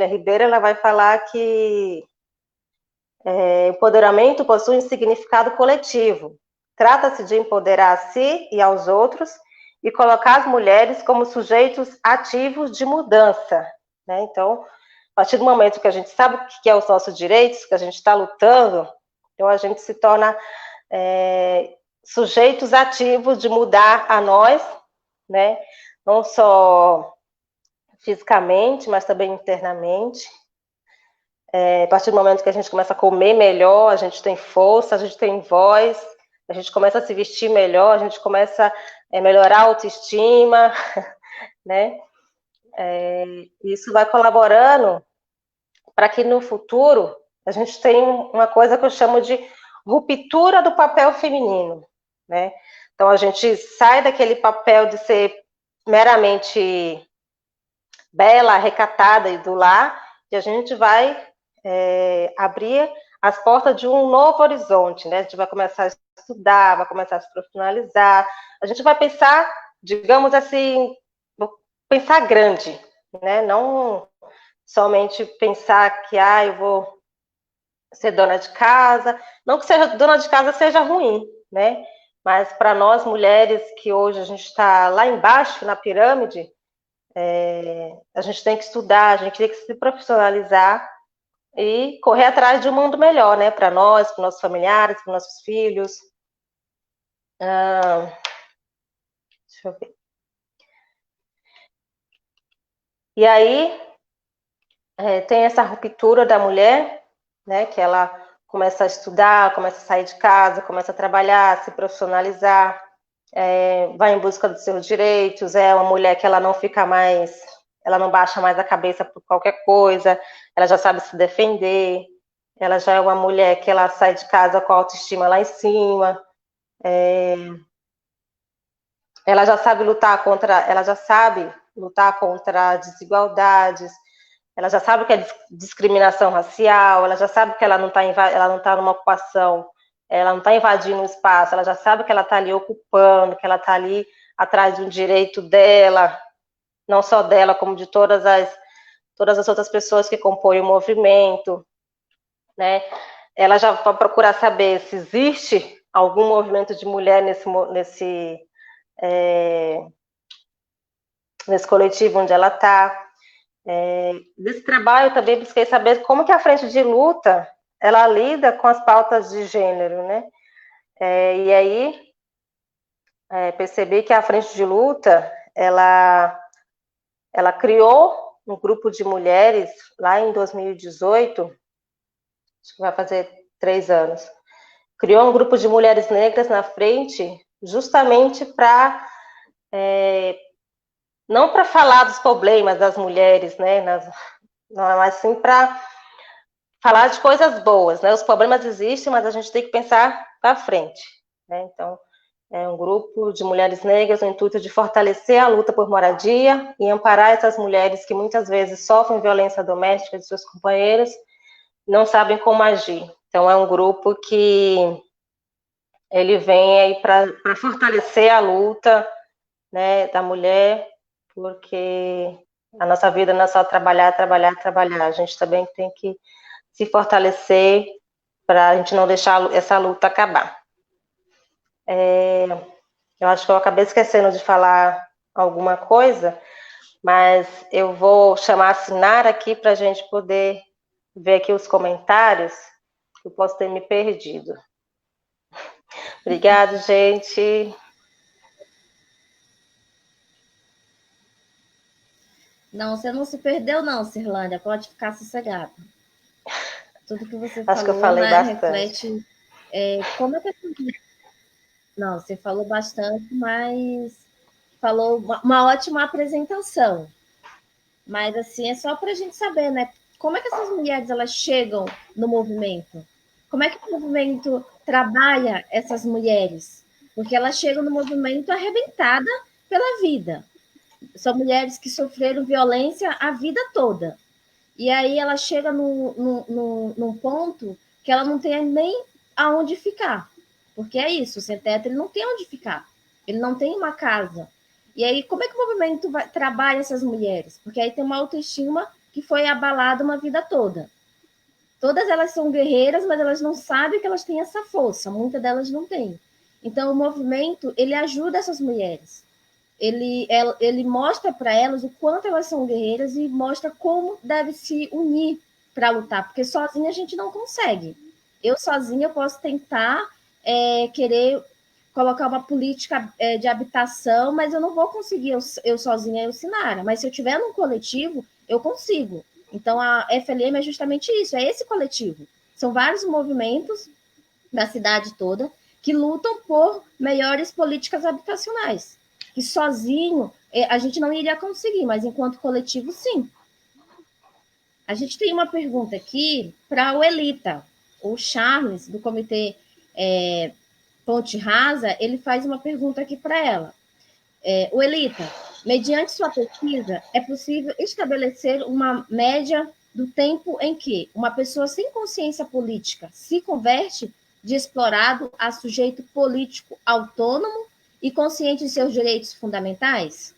Ribeiro, ela vai falar que empoderamento possui um significado coletivo. Trata-se de empoderar a si e aos outros e colocar as mulheres como sujeitos ativos de mudança, né? Então, a partir do momento que a gente sabe o que é os nossos direitos, que a gente está lutando, então a gente se torna sujeitos ativos de mudar a nós, né? Não só fisicamente, mas também internamente. A partir do momento que a gente começa a comer melhor, a gente tem força, a gente tem voz, a gente começa a se vestir melhor, a gente começa melhorar a autoestima, né? Isso vai colaborando para que no futuro a gente tenha uma coisa que eu chamo de ruptura do papel feminino, né? Então a gente sai daquele papel de ser meramente bela, recatada e do lar, e a gente vai abrir as portas de um novo horizonte, né? A gente vai começar a estudar, vai começar a se profissionalizar, a gente vai pensar, digamos assim, pensar grande, né? Não somente pensar que eu vou ser dona de casa, não que seja dona de casa seja ruim, né? Mas para nós mulheres que hoje a gente está lá embaixo na pirâmide, a gente tem que estudar, a gente tem que se profissionalizar e correr atrás de um mundo melhor, né? Para nós, para nossos familiares, para nossos filhos. Deixa eu ver. E aí tem essa ruptura da mulher, né? Que ela começa a estudar, começa a sair de casa, começa a trabalhar, se profissionalizar, vai em busca dos seus direitos, é uma mulher que ela não fica mais, ela não baixa mais a cabeça por qualquer coisa, ela já sabe se defender, ela já é uma mulher que ela sai de casa com a autoestima lá em cima, ela já sabe lutar contra desigualdades, ela já sabe o que é discriminação racial, ela já sabe que ela não está numa ocupação, ela não está invadindo um espaço, ela já sabe que ela está ali ocupando, que ela está ali atrás de um direito dela, não só dela, como de todas as outras pessoas que compõem o movimento, né? Ela já vai procurar saber se existe algum movimento de mulher nesse coletivo onde ela está. Desse trabalho eu também busquei saber como que a frente de luta ela lida com as pautas de gênero, né? E aí percebi que a frente de luta ela criou um grupo de mulheres lá em 2018, acho que vai fazer 3 anos, criou um grupo de mulheres negras na frente justamente para não para falar dos problemas das mulheres, né? Mas sim para falar de coisas boas, né? Os problemas existem, mas a gente tem que pensar para frente, né? Então, é um grupo de mulheres negras no intuito de fortalecer a luta por moradia e amparar essas mulheres que muitas vezes sofrem violência doméstica de seus companheiros e não sabem como agir. Então, é um grupo que ele vem aí para fortalecer a luta, né, da mulher, porque a nossa vida não é só trabalhar, trabalhar, trabalhar. A gente também tem que se fortalecer para a gente não deixar essa luta acabar. Eu acho que eu acabei esquecendo de falar alguma coisa, mas eu vou chamar a Sinara aqui para a gente poder ver aqui os comentários, que eu posso ter me perdido. Obrigada, gente. Não, você não se perdeu, não, Cirlândia. Pode ficar sossegada. Tudo que você Acho falou, que eu falei né, bastante. reflete como é que... Não, você falou bastante, mas falou uma ótima apresentação. Mas, assim, é só para a gente saber, né? Como é que essas mulheres elas chegam no movimento? Como é que o movimento trabalha essas mulheres? Porque elas chegam no movimento arrebentada pela vida. São mulheres que sofreram violência a vida toda. E aí ela chega num ponto que ela não tem nem aonde ficar. Porque é isso, o sem-teto ele não tem onde ficar. Ele não tem uma casa. E aí, como é que o movimento trabalha essas mulheres? Porque aí tem uma autoestima que foi abalada uma vida toda. Todas elas são guerreiras, mas elas não sabem que elas têm essa força. Muitas delas não têm. Então, o movimento, ele ajuda essas mulheres. Ele mostra para elas o quanto elas são guerreiras e mostra como deve se unir para lutar, porque sozinha a gente não consegue. Eu sozinha posso tentar querer colocar uma política de habitação, mas eu não vou conseguir eu sozinha, eu Sinara. Mas se eu tiver num coletivo, eu consigo. Então a FLM é justamente isso, é esse coletivo. São vários movimentos da cidade toda que lutam por melhores políticas habitacionais. que sozinho a gente não iria conseguir, mas enquanto coletivo, sim. A gente tem uma pergunta aqui para o Elita. O Charles, do Comitê Ponte Rasa, ele faz uma pergunta aqui para ela. O Elita, mediante sua pesquisa, é possível estabelecer uma média do tempo em que uma pessoa sem consciência política se converte de explorado a sujeito político autônomo e consciente de seus direitos fundamentais?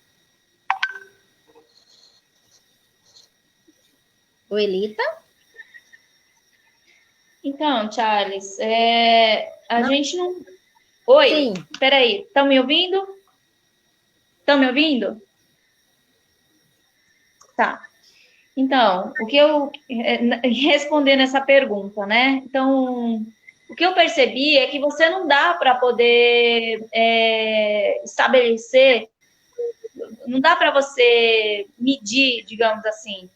O Elita? Então, Charles, a gente não... Oi, Sim. Peraí, estão me ouvindo? Estão me ouvindo? Tá. Então, o que eu... Respondendo essa pergunta, né? Então, o que eu percebi é que você não dá para poder estabelecer, não dá para você medir, digamos assim.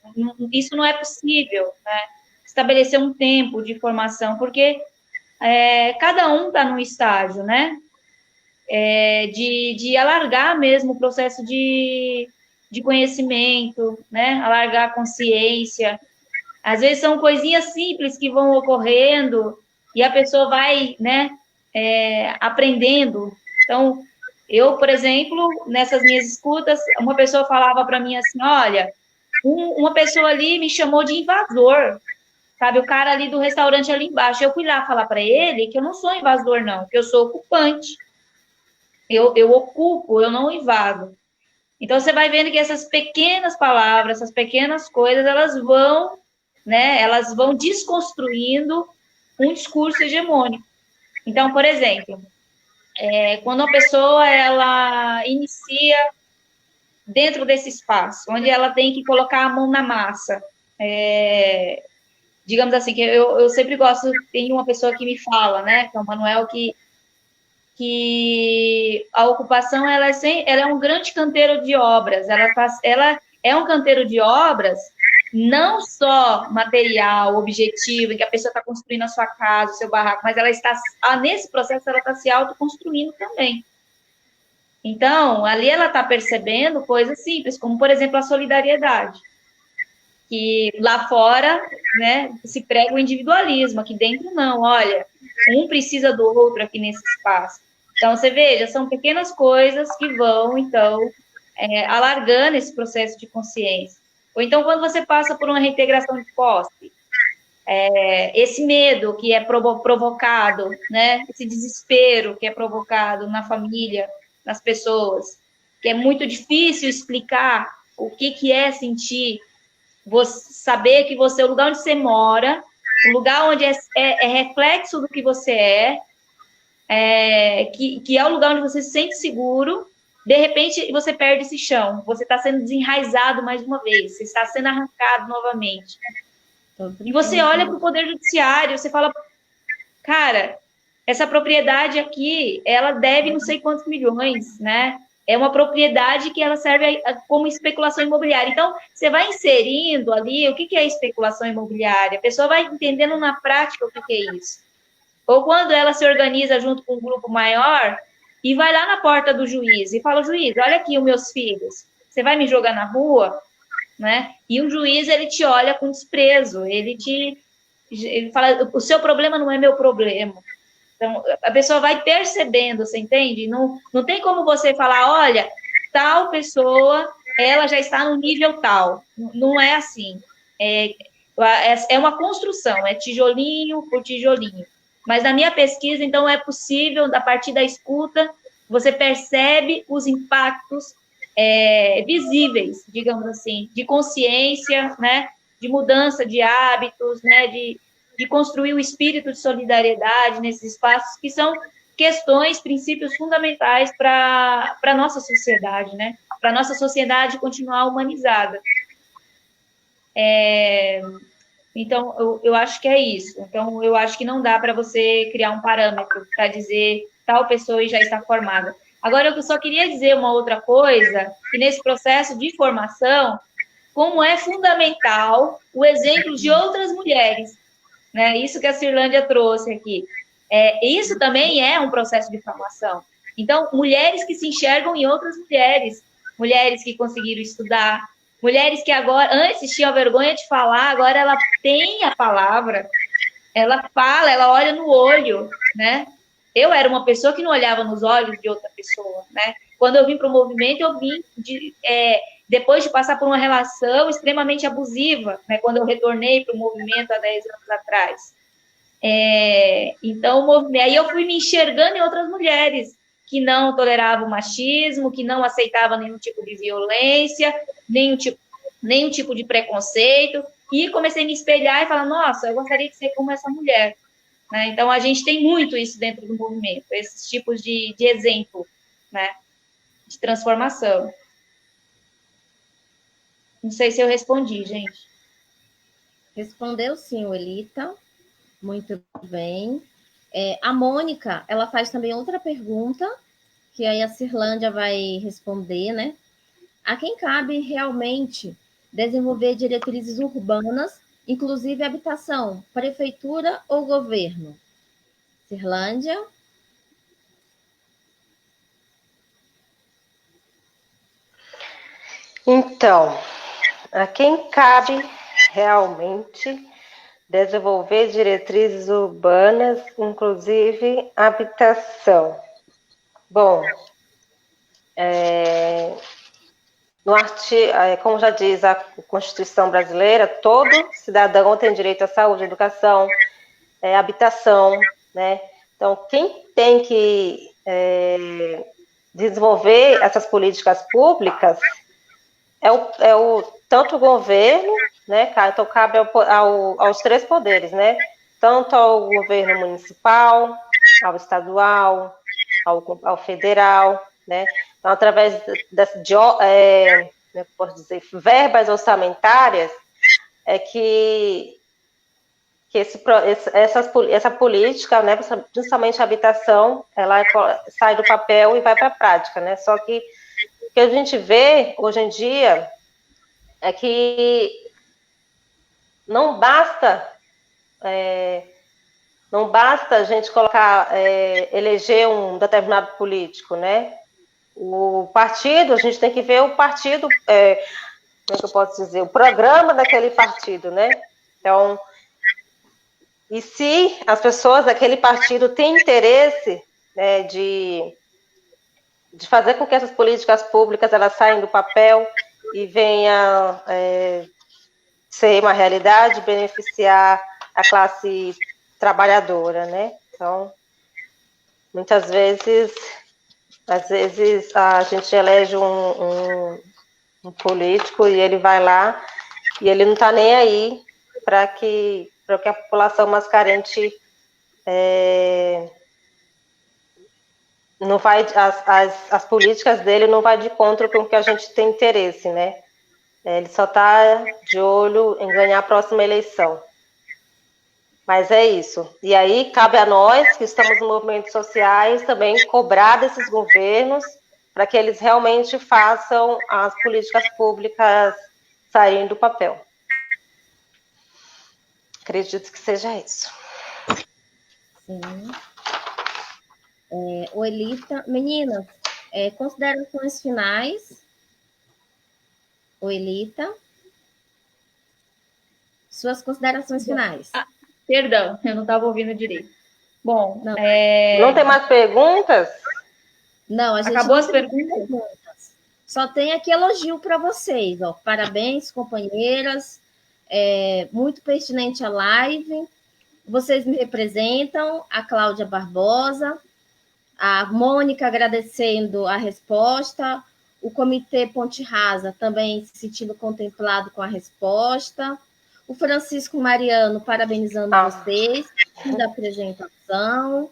Isso não é possível, né? Estabelecer um tempo de formação, porque cada um está num estágio, né? De alargar mesmo o processo de conhecimento, né? Alargar a consciência. Às vezes são coisinhas simples que vão ocorrendo e a pessoa vai, né, aprendendo. Então, eu, por exemplo, nessas minhas escutas, uma pessoa falava para mim assim, olha, uma pessoa ali me chamou de invasor, sabe? O cara ali do restaurante ali embaixo. Eu fui lá falar para ele que eu não sou invasor, não, que eu sou ocupante. Eu ocupo, eu não invado. Então, você vai vendo que essas pequenas palavras, essas pequenas coisas, elas vão, né, elas vão desconstruindo um discurso hegemônico. Então, por exemplo, quando uma pessoa, ela inicia dentro desse espaço, onde ela tem que colocar a mão na massa, digamos assim, que eu sempre gosto, tem uma pessoa que me fala, né, que é o Manuel, que a ocupação ela é um grande canteiro de obras, ela é um canteiro de obras não só material, objetivo, em que a pessoa está construindo a sua casa, o seu barraco, mas ela está, nesse processo, ela está se autoconstruindo também. Então, ali ela está percebendo coisas simples, como, por exemplo, a solidariedade, que lá fora, né, se prega o individualismo, aqui dentro não, olha, um precisa do outro aqui nesse espaço. Então, você veja, são pequenas coisas que vão, então, alargando esse processo de consciência. Ou então, quando você passa por uma reintegração de posse, esse medo que é provocado, né, esse desespero que é provocado na família, nas pessoas, que é muito difícil explicar o que é sentir, você saber que você, o lugar onde você mora, o lugar onde é reflexo do que você que é o lugar onde você se sente seguro, de repente você perde esse chão, você está sendo desenraizado mais uma vez, você está sendo arrancado novamente. E você olha para o Poder Judiciário, você fala, cara, essa propriedade aqui, ela deve não sei quantos milhões, né? É uma propriedade que ela serve como especulação imobiliária. Então, você vai inserindo ali o que é especulação imobiliária, a pessoa vai entendendo na prática o que é isso. Ou quando ela se organiza junto com um grupo maior e vai lá na porta do juiz e fala, juiz, olha aqui os meus filhos, você vai me jogar na rua? Né? E o juiz, ele te olha com desprezo, ele fala, o seu problema não é meu problema. Então, a pessoa vai percebendo, você entende? Não tem como você falar, olha, tal pessoa, ela já está no nível tal. Não é assim. É uma construção, é tijolinho por tijolinho. Mas na minha pesquisa, então, é possível, a partir da escuta, você percebe os impactos visíveis, digamos assim, de consciência, né, de mudança de hábitos, né, de construir o espírito de solidariedade nesses espaços, que são questões, princípios fundamentais para a nossa sociedade, né, para a nossa sociedade continuar humanizada. Então, eu acho que é isso. Então, eu acho que não dá para você criar um parâmetro para dizer tal pessoa já está formada. Agora, eu só queria dizer uma outra coisa, que nesse processo de formação, como é fundamental o exemplo de outras mulheres, né? Isso que a Cirlândia trouxe aqui. Isso também é um processo de formação. Então, mulheres que se enxergam em outras mulheres, mulheres que conseguiram estudar, mulheres que agora, antes tinham vergonha de falar, agora ela tem a palavra, ela fala, ela olha no olho, né? Eu era uma pessoa que não olhava nos olhos de outra pessoa, né? Quando eu vim para o movimento, eu vim depois de passar por uma relação extremamente abusiva, né? Quando eu retornei para o movimento há 10 anos atrás. Então, aí eu fui me enxergando em outras mulheres que não toleravam o machismo, que não aceitavam nenhum tipo de violência, nenhum tipo de preconceito, e comecei a me espelhar e falar, nossa, eu gostaria de ser como essa mulher. Né? Então, a gente tem muito isso dentro do movimento, esses tipos de exemplo, né? De transformação. Não sei se eu respondi, gente. Respondeu sim, Welita. Muito bem. A Mônica, ela faz também outra pergunta, que aí a Cirlândia vai responder, né? A quem cabe realmente desenvolver diretrizes urbanas, inclusive habitação, prefeitura ou governo? Cirlândia? Então, a quem cabe realmente desenvolver diretrizes urbanas, inclusive habitação? Bom, no artigo, como já diz a Constituição brasileira, todo cidadão tem direito à saúde, educação, habitação, né? Então, quem tem que desenvolver essas políticas públicas tanto o governo, né? Então, cabe aos três poderes, né? Tanto ao governo municipal, ao estadual, ao federal, né? Então, através posso dizer, verbas orçamentárias, que essa política, né, principalmente a habitação, ela sai do papel e vai para a prática, né? Só que o que a gente vê hoje em dia é que não basta a gente eleger um determinado político, né? O partido, a gente tem que ver o partido, como é que eu posso dizer, o programa daquele partido, né? Então, e se as pessoas daquele partido têm interesse, né, de fazer com que essas políticas públicas elas saiam do papel e venham ser uma realidade, beneficiar a classe trabalhadora, né? Então, muitas vezes, às vezes a gente elege um político e ele vai lá e ele não está nem aí para que a população mais carente não vai, as políticas dele não vai de encontro com o que a gente tem interesse, né? Ele só está de olho em ganhar a próxima eleição. Mas é isso. E aí cabe a nós, que estamos em movimentos sociais, também cobrar desses governos para que eles realmente façam as políticas públicas saírem do papel. Acredito que seja isso. Sim. Welita, meninas, considerações finais. Welita, suas considerações finais. Perdão, eu não estava ouvindo direito. Bom, não tem mais perguntas? Não, a gente acabou não as perguntas? Só tem aqui elogio para vocês, ó. Parabéns, companheiras. Muito pertinente a live. Vocês me representam, a Cláudia Barbosa, a Mônica agradecendo a resposta, o Comitê Ponte Rasa também se sentindo contemplado com a resposta, o Francisco Mariano parabenizando vocês pela apresentação.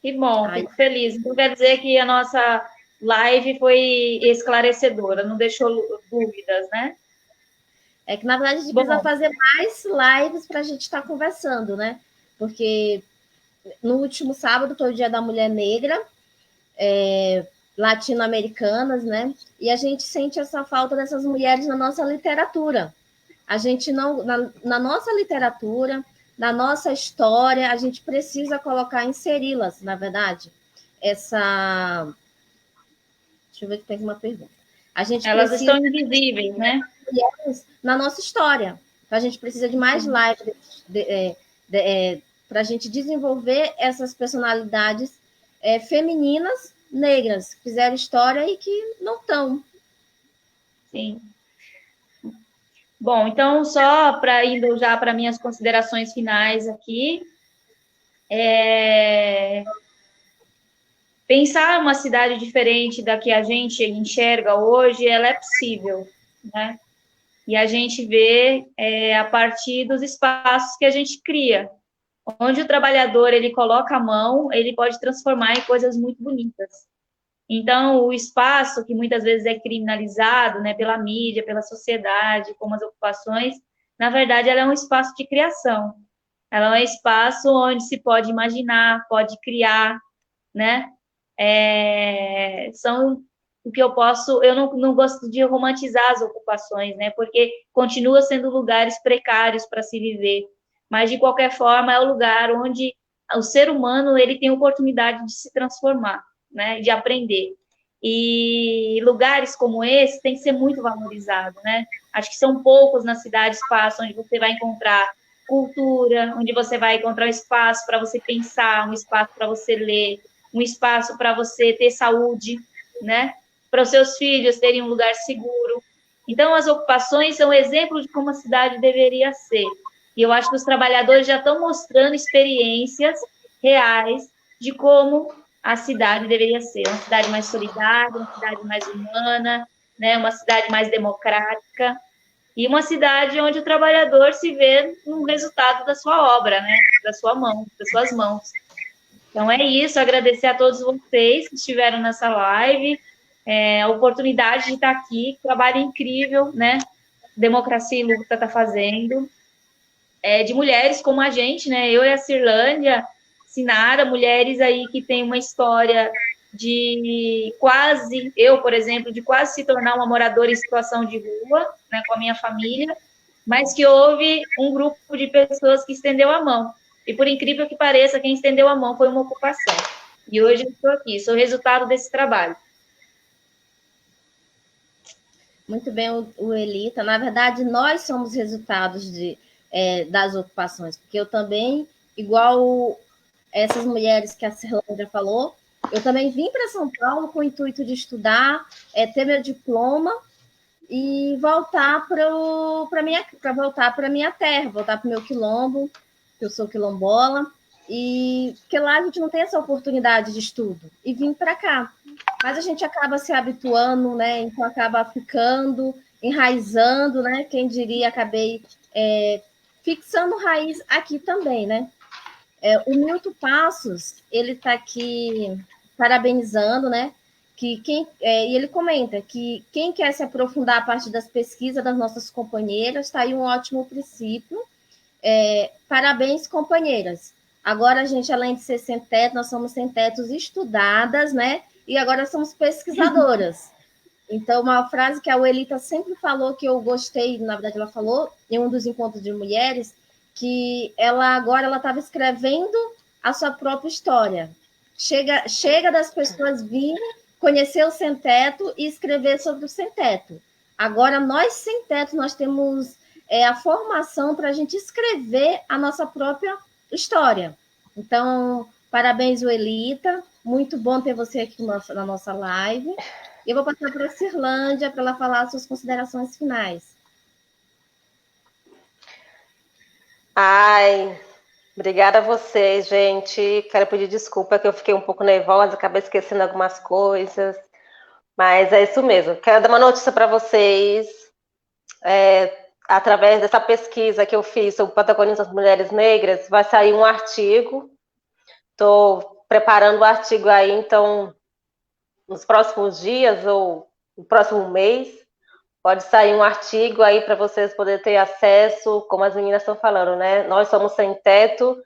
Que bom, fico feliz. Então quer dizer que a nossa live foi esclarecedora, não deixou dúvidas, né? É que, na verdade, a gente precisa fazer mais lives para a gente estar conversando, né? Porque no último sábado foi o Dia da Mulher Negra, latino-americanas, né? E a gente sente essa falta dessas mulheres na nossa literatura. A gente não, na nossa literatura, na nossa história, a gente precisa colocar, inseri-las, na verdade. essa... Deixa eu ver que tem uma pergunta. A gente Elas precisa... estão invisíveis, né? Na nossa história. Então, a gente precisa de mais lives para a gente desenvolver essas personalidades femininas negras, que fizeram história e que não estão. Sim. Bom, então, só para indo já para minhas considerações finais aqui, pensar uma cidade diferente da que a gente enxerga hoje, ela é possível, né? E a gente vê a partir dos espaços que a gente cria, onde o trabalhador ele coloca a mão, ele pode transformar em coisas muito bonitas. Então, o espaço que muitas vezes é criminalizado, né, pela mídia, pela sociedade, como as ocupações, na verdade, ela é um espaço de criação. Ela é um espaço onde se pode imaginar, pode criar, né? São o que eu não gosto de romantizar as ocupações, né? Porque continua sendo lugares precários para se viver, mas de qualquer forma é o lugar onde o ser humano ele tem oportunidade de se transformar, né? De aprender. E lugares como esse tem que ser muito valorizado, né? Acho que são poucos na cidade espaços onde você vai encontrar cultura, onde você vai encontrar um espaço para você pensar, um espaço para você ler, um espaço para você ter saúde, né? Para os seus filhos terem um lugar seguro. Então, as ocupações são exemplo de como a cidade deveria ser. E eu acho que os trabalhadores já estão mostrando experiências reais de como a cidade deveria ser. Uma cidade mais solidária, uma cidade mais humana, né? Uma cidade mais democrática. E uma cidade onde o trabalhador se vê no resultado da sua obra, né? Da sua mão, das suas mãos. Então é isso, agradecer a todos vocês que estiveram nessa live, a oportunidade de estar aqui, trabalho incrível, né? Democracia e Luta está fazendo, de mulheres como a gente, né? Eu e a Cirlândia, Sinara, mulheres aí que têm uma história de quase, eu, por exemplo, de quase se tornar uma moradora em situação de rua, né, com a minha família, mas que houve um grupo de pessoas que estendeu a mão. E, por incrível que pareça, quem estendeu a mão foi uma ocupação. E hoje eu estou aqui, sou resultado desse trabalho. Muito bem, o Elita. Na verdade, nós somos resultados das ocupações, porque eu também, igual essas mulheres que a Cirlândia falou, eu também vim para São Paulo com o intuito de estudar, ter meu diploma e voltar para minha terra, voltar para o meu quilombo, que eu sou quilombola, e que lá a gente não tem essa oportunidade de estudo, e vim para cá. Mas a gente acaba se habituando, né? Então acaba ficando, enraizando, né? Quem diria, acabei fixando raiz aqui também, né? O Milton Passos, ele está aqui parabenizando, né? E ele comenta que quem quer se aprofundar a partir das pesquisas das nossas companheiras, está aí um ótimo princípio. Parabéns, companheiras. Agora, a gente, além de ser sem teto, nós somos sem tetos estudadas, né? E agora somos pesquisadoras. Então, uma frase que a Uelita sempre falou, que eu gostei, na verdade, ela falou em um dos encontros de mulheres, que ela agora estava escrevendo a sua própria história. Chega das pessoas virem conhecer o sem-teto e escrever sobre o sem-teto. Agora, nós sem-teto, nós temos a formação para a gente escrever a nossa própria história. Então, parabéns, Uelita. Muito bom ter você aqui na nossa live. E eu vou passar para a Cirlândia para ela falar as suas considerações finais. Ai, obrigada a vocês, gente. Quero pedir desculpa que eu fiquei um pouco nervosa, acabei esquecendo algumas coisas. Mas é isso mesmo. Quero dar uma notícia para vocês. Através dessa pesquisa que eu fiz sobre protagonistas mulheres negras, vai sair um artigo. Estou preparando o artigo aí, então, nos próximos dias ou no próximo mês, pode sair um artigo aí para vocês poderem ter acesso, como as meninas estão falando, né? Nós somos sem teto,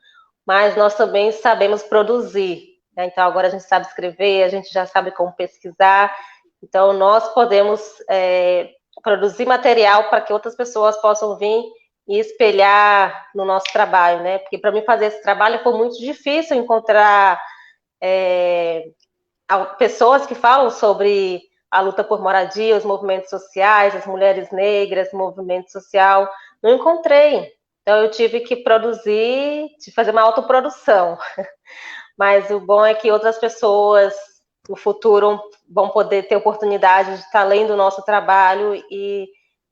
mas nós também sabemos produzir, né? Então, agora a gente sabe escrever, a gente já sabe como pesquisar, então nós podemos produzir material para que outras pessoas possam vir e espelhar no nosso trabalho, né? Porque para mim fazer esse trabalho foi muito difícil encontrar pessoas que falam sobre a luta por moradia, os movimentos sociais, as mulheres negras, movimento social, não encontrei. Então eu tive que produzir, de fazer uma autoprodução. Mas o bom é que outras pessoas no futuro vão poder ter oportunidade de estar lendo o nosso trabalho e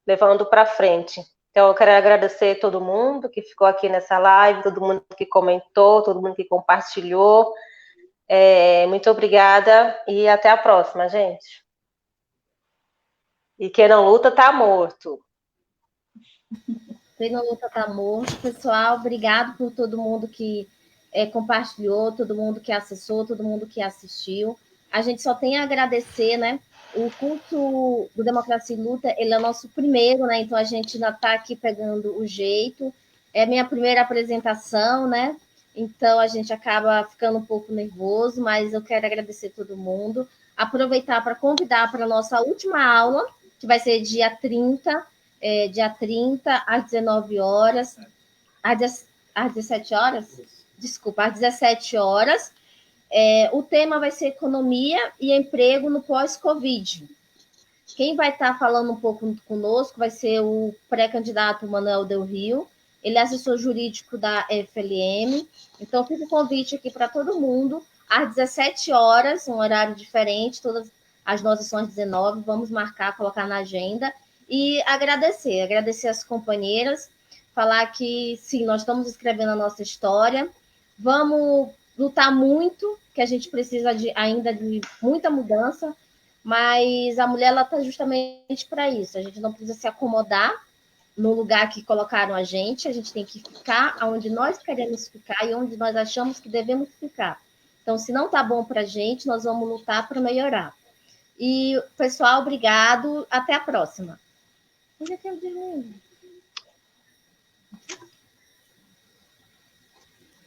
levando para frente. Então, eu quero agradecer todo mundo que ficou aqui nessa live, todo mundo que comentou, todo mundo que compartilhou. Muito obrigada e até a próxima, gente. E quem não luta, tá morto. Quem não luta tá morto. Pessoal, obrigado por todo mundo que compartilhou, todo mundo que acessou, todo mundo que assistiu. A gente só tem a agradecer, né? O curso do Democracia e Luta, ele é o nosso primeiro, né? Então a gente ainda está aqui pegando o jeito. É minha primeira apresentação, né? Então a gente acaba ficando um pouco nervoso, mas eu quero agradecer todo mundo. Aproveitar para convidar para a nossa última aula, que vai ser dia 30, dia 30 às 19 horas, às 17 horas? Desculpa, às 17 horas. O tema vai ser economia e emprego no pós-Covid. Quem vai estar falando um pouco conosco vai ser o pré-candidato Manuel Del Rio. Ele é assessor jurídico da FLM. Então, fica o convite aqui para todo mundo, às 17 horas, um horário diferente, todas as nossas são às 19, vamos marcar, colocar na agenda. E agradecer as companheiras, falar que, sim, nós estamos escrevendo a nossa história, vamos lutar muito, que a gente precisa ainda de muita mudança, mas a mulher está justamente para isso. A gente não precisa se acomodar no lugar que colocaram a gente tem que ficar onde nós queremos ficar e onde nós achamos que devemos ficar. Então, se não está bom para a gente, nós vamos lutar para melhorar. E, pessoal, obrigado. Até a próxima. Hoje é tempo de